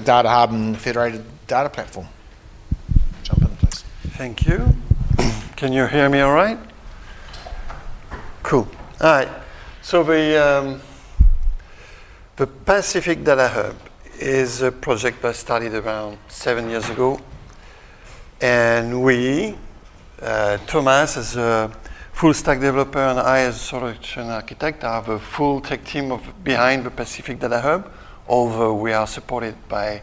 Data Hub and federated data platform. Jump in, please. Thank you. Can you hear me all right? Cool. All right. So the Pacific Data Hub is a project that started around 7 years ago. And we, Thomas as a full stack developer and I as a solution architect, have a full tech team behind the Pacific Data Hub, although we are supported by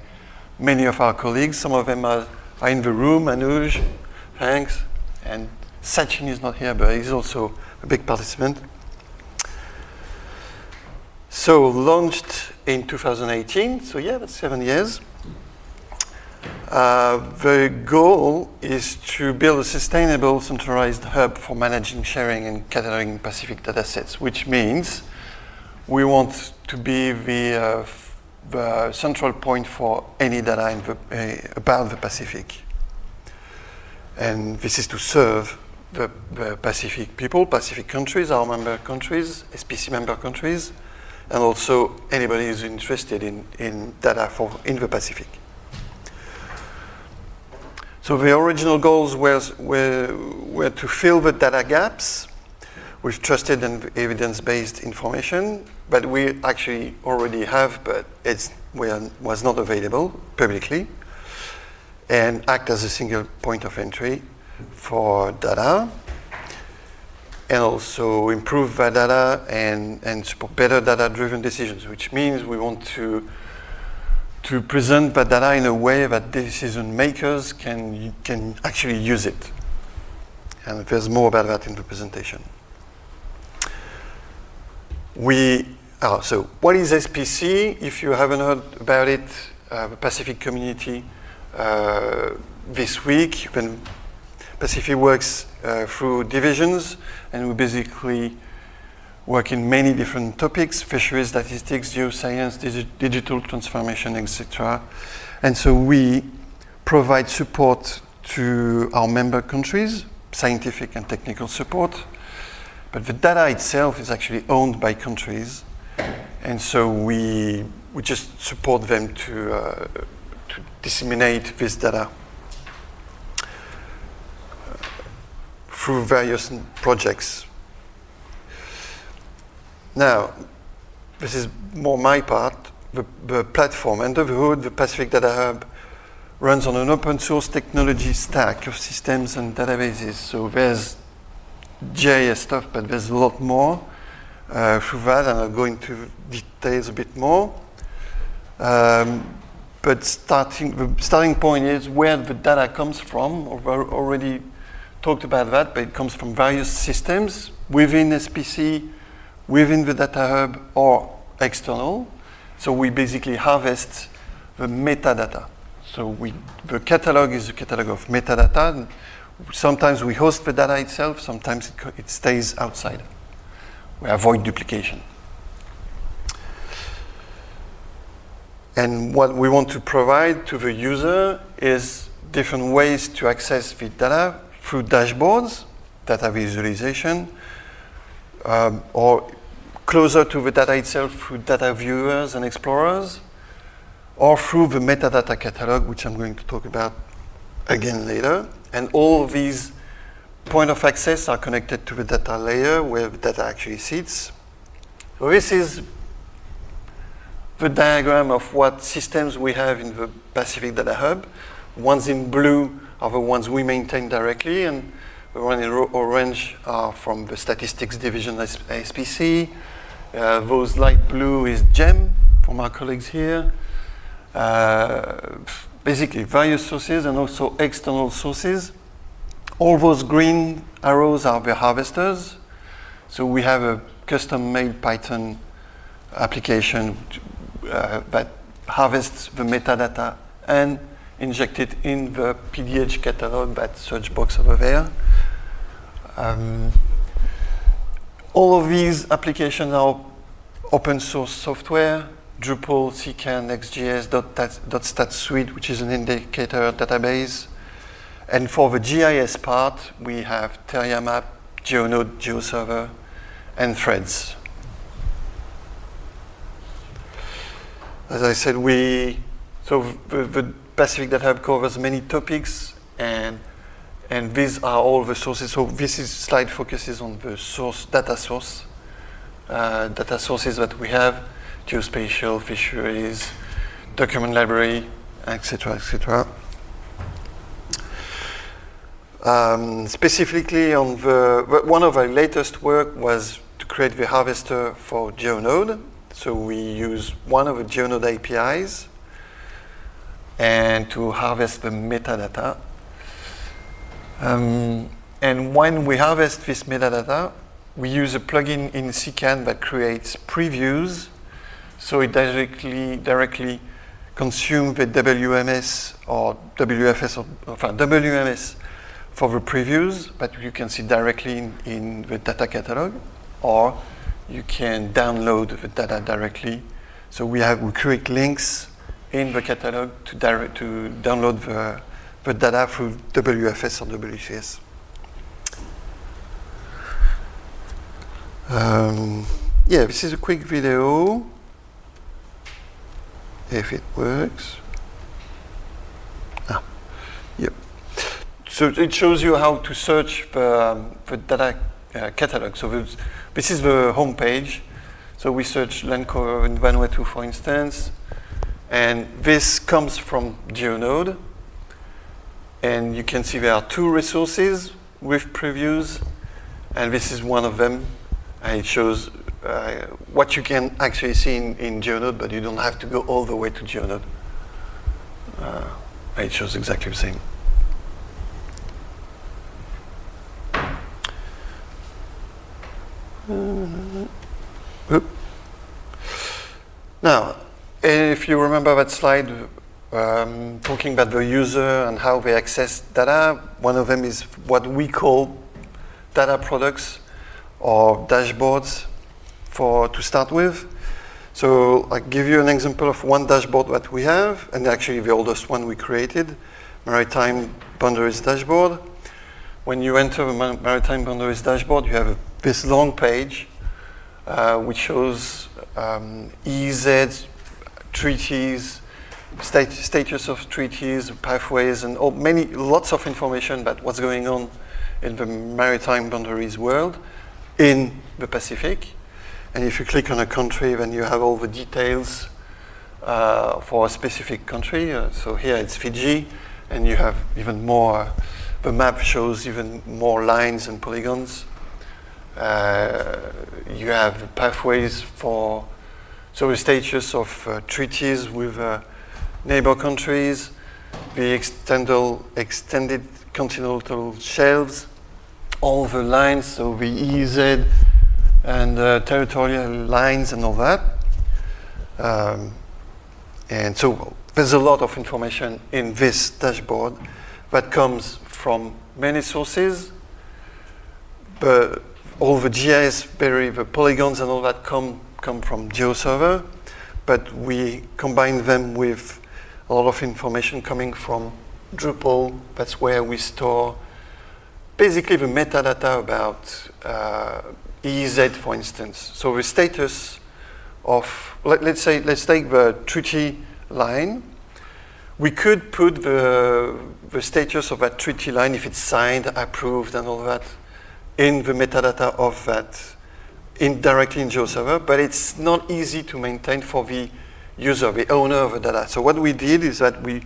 many of our colleagues. Some of them are in the room. Anuj, thanks. And Sachin is not here, but he's also a big participant. So launched in 2018, so yeah, that's 7 years. The goal is to build a sustainable centralized hub for managing, sharing, and cataloging Pacific datasets, which means we want to be the central point for any data about the Pacific. And this is to serve the Pacific people, Pacific countries, our member countries, SPC member countries, and also anybody who's interested in data in the Pacific. So the original goals were to fill the data gaps with trusted and evidence-based information, but we actually already have, but it was not available publicly, and act as a single point of entry for data, and also improve the data and support better data-driven decisions, which means we want to present the data in a way that decision makers can actually use it. And there's more about that in the presentation. So what is SPC? If you haven't heard about it, the Pacific community this week, when Pacific works through divisions, and we basically work in many different topics: fisheries, statistics, geoscience, digital transformation, etc. And so we provide support to our member countries, scientific and technical support, but the data itself is actually owned by countries, and so we just support them to disseminate this data through various projects. Now, this is more my part. The platform, under the hood, the Pacific Data Hub runs on an open source technology stack of systems and databases. So there's GIS stuff, but there's a lot more through that, and I'll go into details a bit more. But the starting point is where the data comes from. I've already talked about that, but it comes from various systems within SPC, within the Data Hub, or external. So we basically harvest the metadata. So the catalog is a catalog of metadata. Sometimes we host the data itself, sometimes it stays outside. We avoid duplication. And what we want to provide to the user is different ways to access the data through dashboards, data visualization, or closer to the data itself through data viewers and explorers, or through the metadata catalog, which I'm going to talk about again later. And all of these points of access are connected to the data layer where the data actually sits. So this is the diagram of what systems we have in the Pacific Data Hub. Ones in blue are the ones we maintain directly, and the ones in orange are from the statistics division SPC. Those light blue is GEM from our colleagues here. Basically various sources and also external sources. All those green arrows are the harvesters. So we have a custom-made Python application that harvests the metadata and inject it in the PDH catalog, that search box over there. All of these applications are open source software: Drupal, CCAN, XGS, .StatSuite, which is an indicator database. And for the GIS part, we have TerraMap, GeoNode, GeoServer, and Threads. As I said, we So the Pacific Data Hub covers many topics, and these are all the sources. So this slide focuses on the data sources that we have: geospatial, fisheries, document library, etc., etc. Specifically, on one of our latest work was to create the harvester for GeoNode. So we use one of the GeoNode APIs and to harvest the metadata. And when we harvest this metadata, we use a plugin in CCAN that creates previews, so it directly consumes the WMS or WFS, WMS for the previews, but you can see directly in the data catalog, or you can download the data directly. So we create links in the catalog to download the data through WFS or WCS. Yeah, this is a quick video, if it works. Yep. So it shows you how to search the data catalog. So this is the home page. So we search land cover in Vanuatu, for instance, and this comes from GeoNode. And you can see there are two resources with previews, and this is one of them. And it shows what you can actually see in GeoNode, but you don't have to go all the way to GeoNode. It shows exactly the same. Now, if you remember that slide talking about the user and how they access data, one of them is what we call data products or dashboards to start with. So I'll give you an example of one dashboard that we have, and actually the oldest one we created, Maritime Boundaries Dashboard. When you enter the Maritime Boundaries Dashboard, you have this long page which shows EEZ, treaties, status of treaties, pathways, and lots of information about what's going on in the maritime boundaries world in the Pacific. And if you click on a country, then you have all the details for a specific country. So here it's Fiji, and you have even more. The map shows even more lines and polygons. You have pathways so the status of treaties with neighbor countries, the extended continental shelves, all the lines, so the EEZ and territorial lines and all that. And so there's a lot of information in this dashboard that comes from many sources. But all the GIS, the polygons and all that come from GeoServer, but we combine them with a lot of information coming from Drupal. That's where we store basically the metadata about EEZ, for instance. So the status of, let's take the treaty line. We could put the status of that treaty line, if it's signed, approved, and all that, in the metadata of that directly in GeoServer, but it's not easy to maintain for the user, the owner of the data. So what we did is that we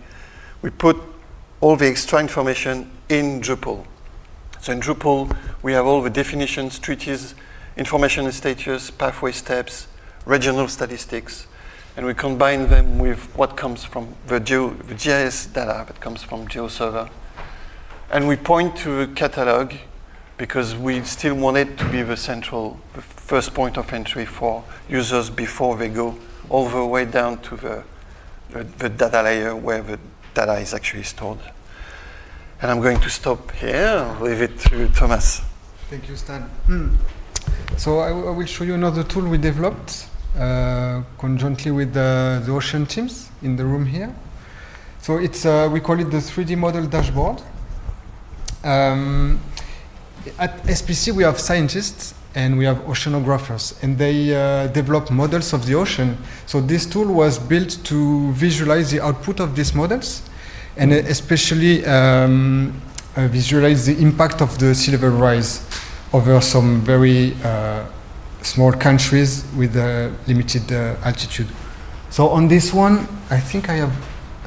put all the extra information in Drupal. So in Drupal, we have all the definitions, treaties, information and status, pathway steps, regional statistics, and we combine them with what comes from the GIS data that comes from GeoServer. And we point to a catalog because we still want it to be the first point of entry for users before they go all the way down to the data layer where the data is actually stored. And I'm going to stop here. I'll leave it to Thomas. Thank you, Stan. So I will show you another tool we developed conjointly with the ocean teams in the room here. So it's we call it the 3D model dashboard. At SPC, we have scientists, and we have oceanographers, and they develop models of the ocean. So this tool was built to visualize the output of these models, and especially visualize the impact of the sea level rise over some very small countries with limited altitude. So on this one, I think I have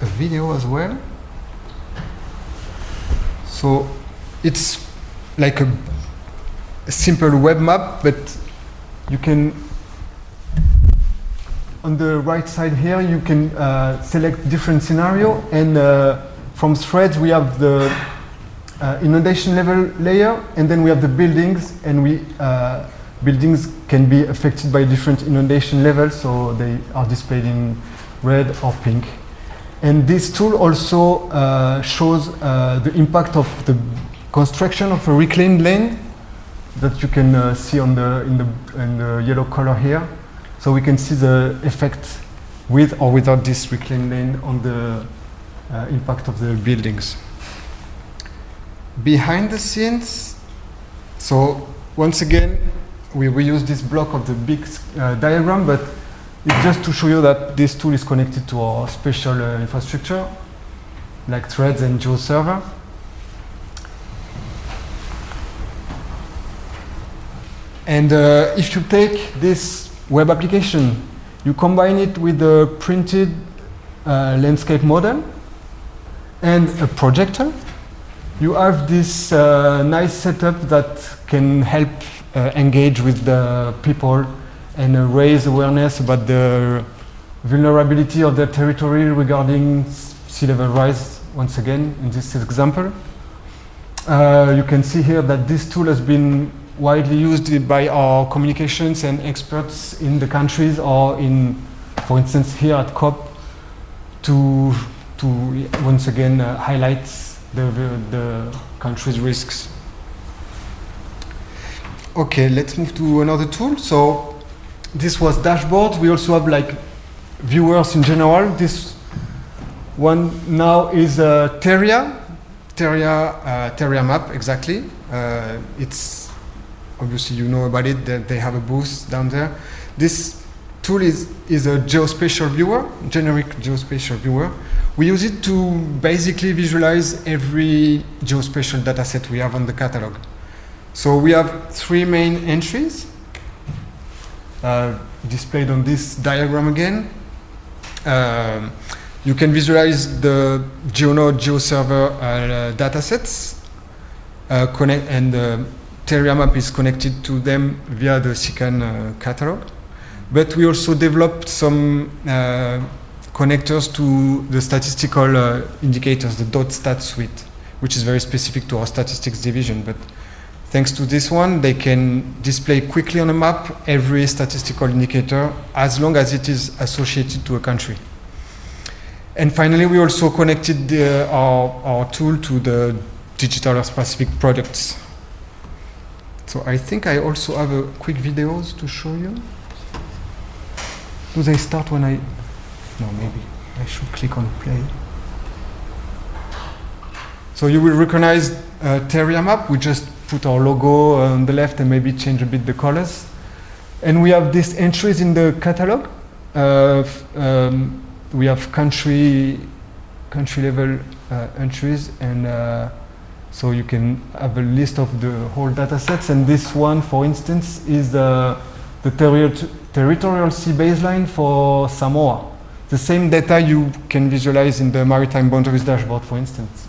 a video as well. So it's like a simple web map, but you can, on the right side here, you can select different scenario, and from threads we have the inundation level layer, and then we have the buildings, and buildings can be affected by different inundation levels, so they are displayed in red or pink. And this tool also shows the impact of the construction of a reclaimed land that you can see on in the yellow color here. So we can see the effect with or without this reclaimed land on the impact of the buildings. Behind the scenes, so once again, we use this block of the big diagram, but it's just to show you that this tool is connected to our special infrastructure, like threads and GeoServer. And if you take this web application, you combine it with a printed landscape model and a projector, you have this nice setup that can help engage with the people and raise awareness about the vulnerability of their territory regarding sea level rise, once again, in this example. You can see here that this tool has been widely used by our communications and experts in the countries, or in, for instance, here at COP, to once again highlight the country's risks. Okay, let's move to another tool. So this was dashboards. We also have like viewers in general. This one now is Terria map, exactly. It's obviously you know about it. They have a booth down there. This tool is a geospatial viewer, generic geospatial viewer. We use it to basically visualize every geospatial dataset we have on the catalog. So we have three main entries displayed on this diagram again. You can visualize the GeoNode, GeoServer datasets, and the Terria map is connected to them via the SICAN catalog. But we also developed some connectors to the statistical indicators, the .stat suite, which is very specific to our statistics division. But thanks to this one, they can display quickly on a map every statistical indicator as long as it is associated to a country. And finally, we also connected our tool to the digital Earth Pacific products. So I think I also have a quick videos to show you. Do they start when I... No, maybe I should click on play. So you will recognize Terria map. We just put our logo on the left and maybe change a bit the colors. And we have these entries in the catalog. We have country level entries, and so you can have a list of the whole data sets. And this one, for instance, is the territorial sea baseline for Samoa. The same data you can visualize in the maritime boundaries dashboard, for instance.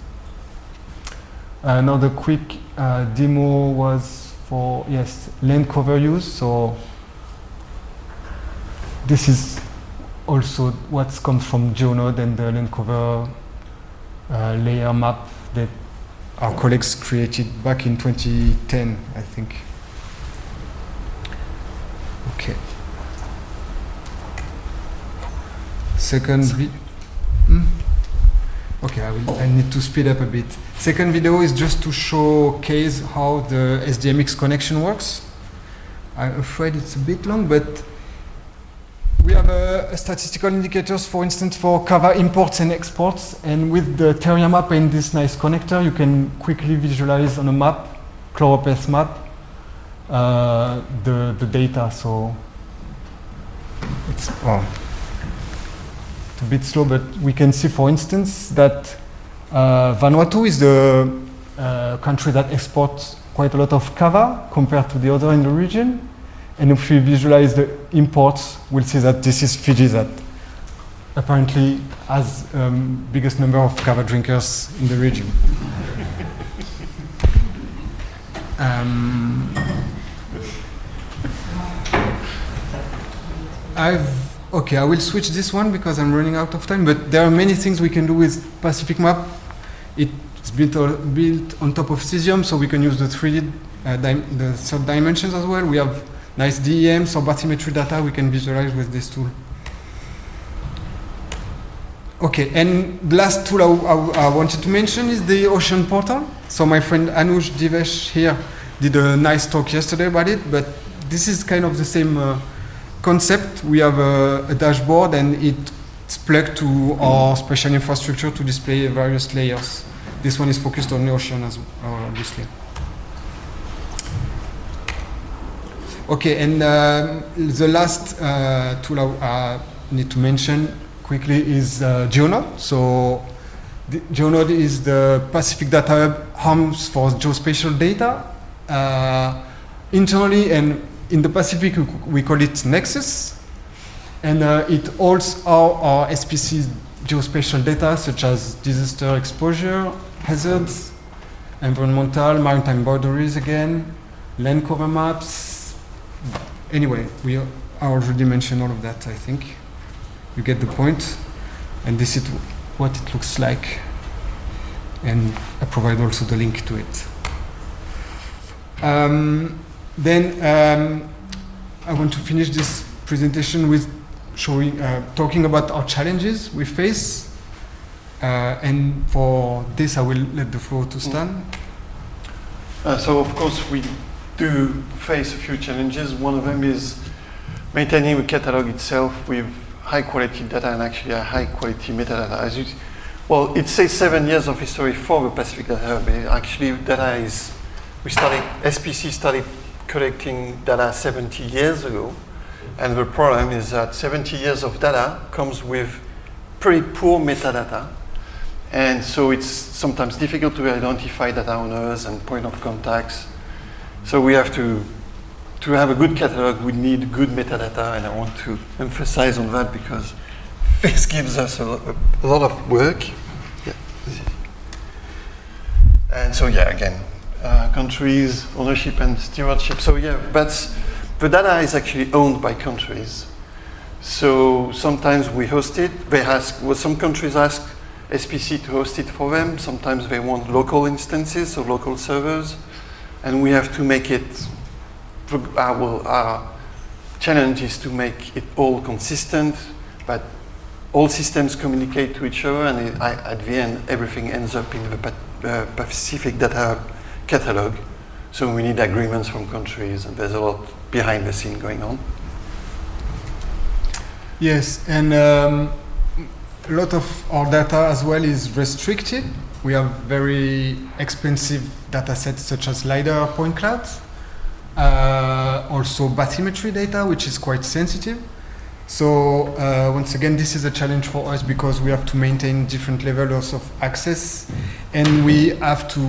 Another quick demo was for, yes, land cover use. So this is also what comes from GeoNode and the land cover layer map that our colleagues created back in 2010, I think. Okay. Second okay, I need to speed up a bit. Second video is just to showcase how the SDMX connection works. I'm afraid it's a bit long, but we have statistical indicators, for instance, for Kava imports and exports. And with the Terria map and this nice connector, you can quickly visualize on a map, chloropeth map, the data. So it's a bit slow, but we can see, for instance, that Vanuatu is the country that exports quite a lot of kava compared to the other in the region. And if we visualize the imports, we'll see that this is Fiji that apparently has biggest number of kava drinkers in the region. I will switch this one because I'm running out of time, but there are many things we can do with Pacific map. It's built on top of Cesium, so we can use the 3D, the third dimensions as well. We have nice DEMs or bathymetry data we can visualize with this tool. Okay, and the last tool I wanted to mention is the ocean portal. So my friend Anuj Divesh here did a nice talk yesterday about it, but this is kind of the same concept. We have a dashboard and it's plugged to our spatial infrastructure to display various layers. This one is focused on the ocean as well, obviously. Okay, and the last tool I need to mention quickly is GeoNode. So GeoNode is the Pacific Data Hub home for geospatial data. Internally and in the Pacific, we call it Nexus. And it holds our SPC geospatial data, such as disaster exposure, hazards, environmental, maritime boundaries again, land cover maps. Anyway, I already mentioned all of that, I think. You get the point. And this is what it looks like. And I provide also the link to it. Then I want to finish this presentation with talking about our challenges we face. And for this, I will let the floor to Stan. So of course we do face a few challenges. One of them is maintaining the catalog itself with high quality data and actually a high quality metadata. Well, it says 7 years of history for the Pacific Data Hub. Actually, SPC started collecting data 70 years ago. And the problem is that 70 years of data comes with pretty poor metadata. And so it's sometimes difficult to identify data owners and point of contacts. So we have to have a good catalog, we need good metadata, and I want to emphasize on that because this gives us a lot of work. Yeah. And so yeah, again, countries, ownership and stewardship. So yeah, but the data is actually owned by countries. So sometimes we host it. Some countries ask SPC to host it for them. Sometimes they want local instances, so local servers. And we have to make it, our challenge is to make it all consistent, but all systems communicate to each other, and at the end, everything ends up in the Pacific Data catalog. So we need agreements from countries, and there's a lot behind the scene going on. Yes, and a lot of our data as well is restricted. We have very expensive data sets such as LiDAR point clouds, also bathymetry data, which is quite sensitive. So once again, this is a challenge for us because we have to maintain different levels of access, and we have to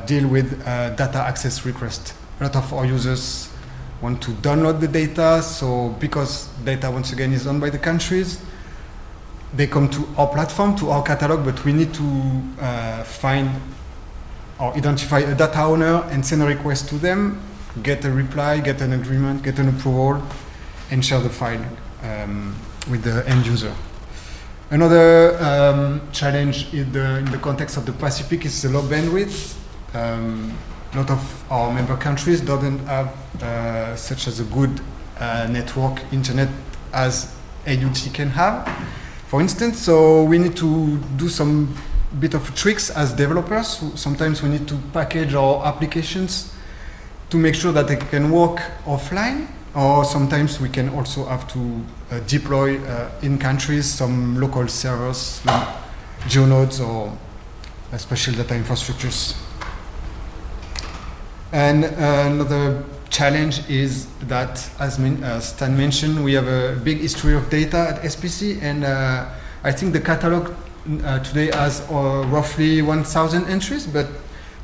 deal with data access requests. A lot of our users want to download the data, so because data once again is owned by the countries, they come to our platform, to our catalog, but we need to find or identify a data owner and send a request to them, get a reply, get an agreement, get an approval, and share the file with the end user. Another challenge in the context of the Pacific is the low bandwidth. A lot of our member countries don't have such as a good network internet as AUT can have, for instance. So we need to do some bit of tricks as developers. Sometimes we need to package our applications to make sure that they can work offline, or sometimes we can also have to deploy in countries some local servers, like GeoNodes or special data infrastructures. And another challenge is that, as Stan mentioned, we have a big history of data at SPC, and I think the catalog today has roughly 1,000 entries, but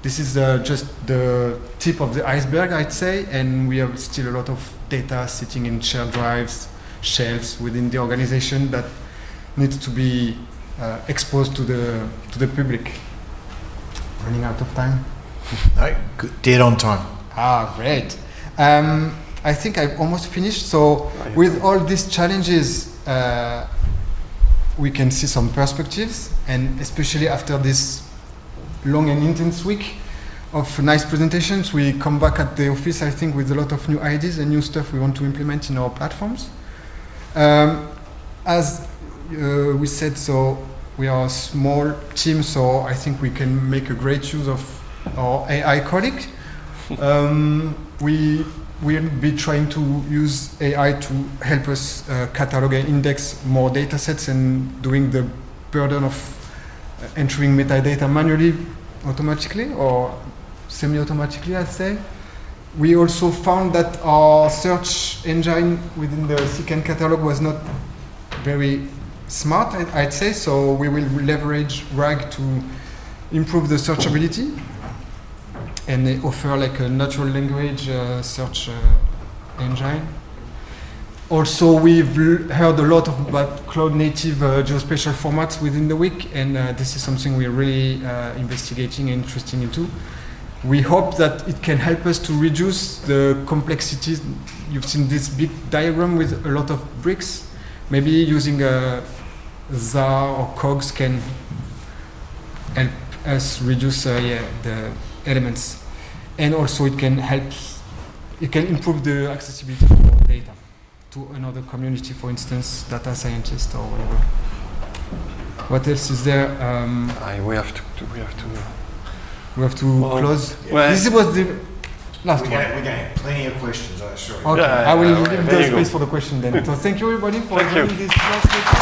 this is just the tip of the iceberg, I'd say, and we have still a lot of data sitting in shared drives, shelves within the organization that needs to be exposed to the public. Running out of time? No, good, dead on time. Ah, great. I think I've almost finished. So with all these challenges, we can see some perspectives, and especially after this long and intense week of nice presentations, we come back at the office, I think, with a lot of new ideas and new stuff we want to implement in our platforms. As we said, so we are a small team, so I think we can make a great use of our AI colleague. We will be trying to use AI to help us catalog and index more data sets and doing the burden of entering metadata manually, automatically, or semi-automatically, I'd say. We also found that our search engine within the SICAN catalog was not very smart, I'd say, so we will leverage RAG to improve the searchability, and they offer like a natural language search engine. Also, we've heard a lot about cloud-native geospatial formats within the week, and this is something we're really investigating and interested into. We hope that it can help us to reduce the complexities. You've seen this big diagram with a lot of bricks. Maybe using a ZAR or COGS can help us reduce the elements. And also it can improve the accessibility of data to another community, for instance, data scientists or whatever. What else is there? We have to well, close. Well, this was the last one. We're getting plenty of questions, I'm sure. Okay, Yeah, I will yeah, leave there the you space go. for the question then. So thank you everybody for Thank you. joining this last lecture.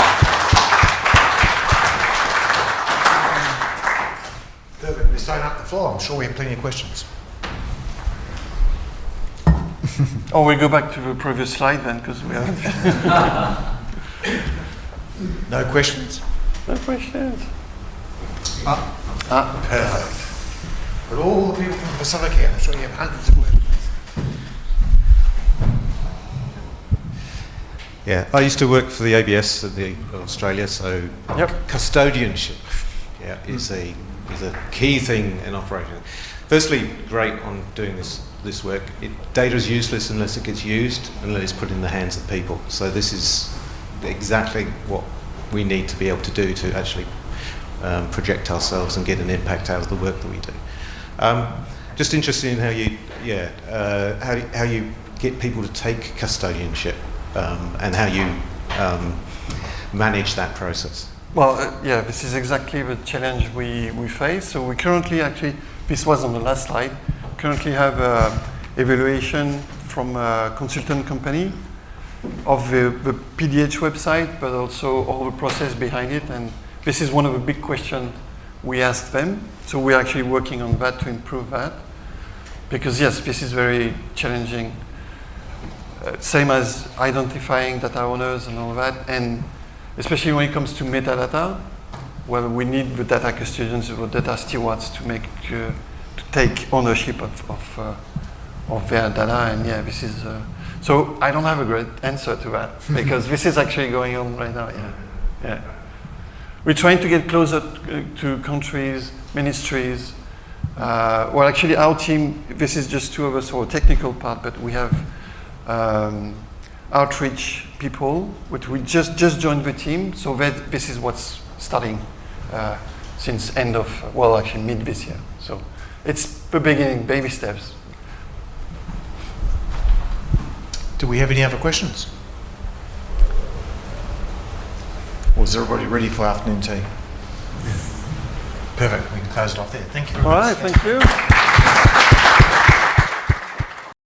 Perfect. Let's open up the floor. I'm sure we have plenty of questions. Oh, we go back to the previous slide then, because we have No questions? no questions. Perfect. But all the people from the Pacific here, I'm sure you have hundreds of questions. Yeah, I used to work for the ABS of Australia, so Yep. custodianship is a key thing in operation. Firstly, great on doing this work. Data is useless unless it gets used, unless it's put in the hands of people. So this is exactly what we need to be able to do to actually project ourselves and get an impact out of the work that we do. Just interested in how you get people to take custodianship and how you manage that process. Well, this is exactly the challenge we face. So we currently actually, this was on the last slide, currently have evaluation from a consultant company of the PDH website, but also all the process behind it. And this is one of the big questions we asked them. So we're actually working on that to improve that. Because yes, this is very challenging. Same as identifying data owners and all that. And especially when it comes to metadata, where we need the data custodians or data stewards to take ownership of their data. And yeah, this is so I don't have a great answer to that because this is actually going on right now. Yeah. We're trying to get closer to countries, ministries. Well, actually, our team. This is just two of us for a technical part, but we have outreach people, which we just joined the team. So that this is what's starting since end of actually mid this year. So it's the beginning, baby steps. Do we have any other questions? Or is everybody ready for afternoon tea? Perfect. We can close it off there. Thank you very All much. right, thank you.